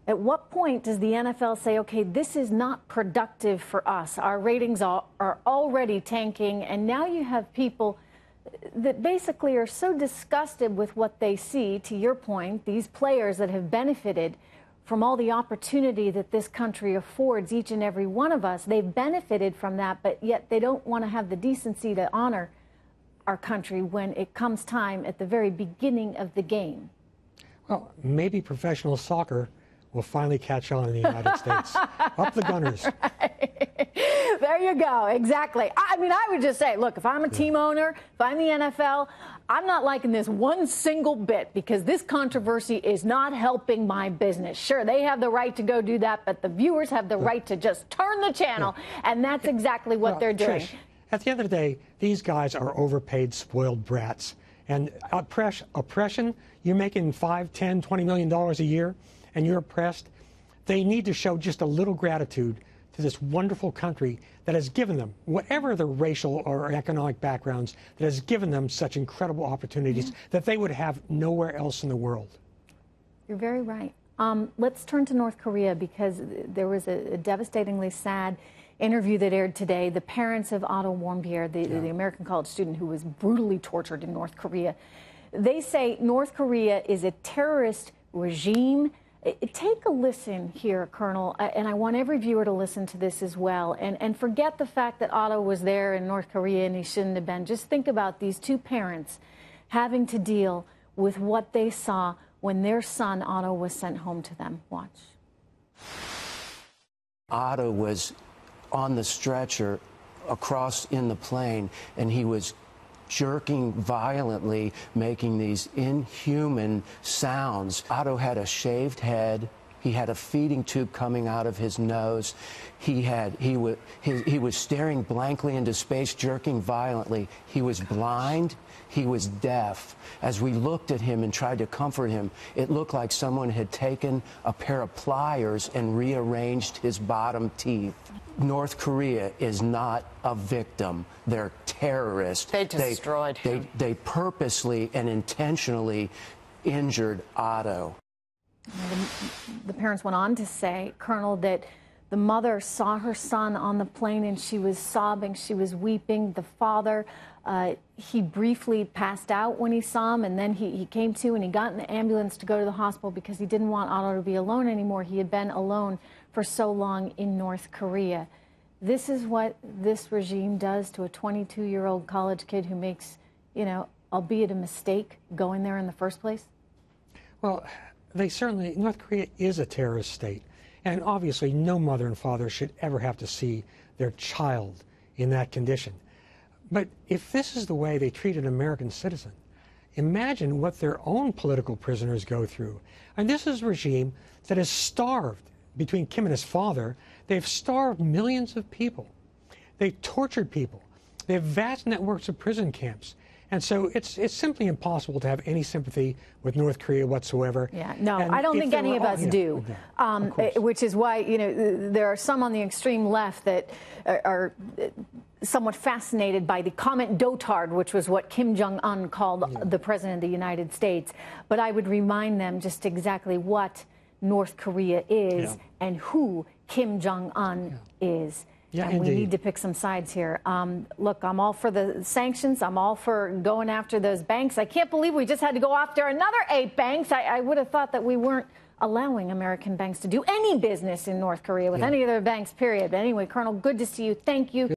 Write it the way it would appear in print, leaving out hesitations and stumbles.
At what point does the NFL say, okay, this is not productive for us? Our ratings are already tanking, and now you have people that basically are so disgusted with what they see, to your point, these players that have benefited from all the opportunity that this country affords each and every one of us. They've benefited from that, but yet they don't want to have the decency to honor our country when it comes time at the very beginning of the game. Well, maybe professional soccer will finally catch on in the United States. Up the Gunners. There you go. Exactly. I mean, I would just say, look, if I'm a team owner, if I'm the NFL, I'm not liking this one single bit because this controversy is not helping my business. Sure, they have the right to go do that, but the viewers have the right to just turn the channel, and that's exactly what they're doing. Trish, at the end of the day, these guys are overpaid, spoiled brats. And oppression, you're making $5, $10, $20 million a year, and you're oppressed. They need to show just a little gratitude to this wonderful country that has given them, whatever their racial or economic backgrounds, that has given them such incredible opportunities that they would have nowhere else in the world. You're very right. Let's turn to North Korea, because there was a devastatingly sad interview that aired today. The parents of Otto Warmbier, the American college student who was brutally tortured in North Korea, they say North Korea is a terrorist regime. Take a listen here, Colonel, and I want every viewer to listen to this as well. And forget the fact that Otto was there in North Korea and he shouldn't have been. Just think about these two parents having to deal with what they saw when their son, Otto, was sent home to them. Watch. Otto was on the stretcher across in the plane, and he was jerking violently, making these inhuman sounds. Otto had a shaved head. He had a feeding tube coming out of his nose. He was staring blankly into space, jerking violently. He was blind. He was deaf. As we looked at him and tried to comfort him, it looked like someone had taken a pair of pliers and rearranged his bottom teeth. North Korea is not a victim. They're terrorists. They destroyed him. They purposely and intentionally injured Otto. The parents went on to say, Colonel, that the mother saw her son on the plane and she was sobbing, she was weeping. The father, he briefly passed out when he saw him, and then he came to and he got in the ambulance to go to the hospital because he didn't want Otto to be alone anymore. He had been alone for so long in North Korea. This is what this regime does to a 22-year-old college kid who makes, you know, albeit a mistake, going there in the first place? Well, North Korea is a terrorist state. And obviously, no mother and father should ever have to see their child in that condition. But if this is the way they treat an American citizen, imagine what their own political prisoners go through. And this is a regime that has starved, between Kim and his father, they've starved millions of people. They've tortured people. They have vast networks of prison camps. And so it's simply impossible to have any sympathy with North Korea whatsoever. Yeah, no, I don't think any of us do, which is why, you know, there are some on the extreme left that are somewhat fascinated by the comment dotard, which was what Kim Jong-un called the president of the United States. But I would remind them just exactly what North Korea is and who Kim Jong-un is. Yeah, and indeed. We need to pick some sides here. Look, I'm all for the sanctions. I'm all for going after those banks. I can't believe we just had to go after another 8 banks. I would have thought that we weren't allowing American banks to do any business in North Korea with any other banks, period. But anyway, Colonel, good to see you. Thank you.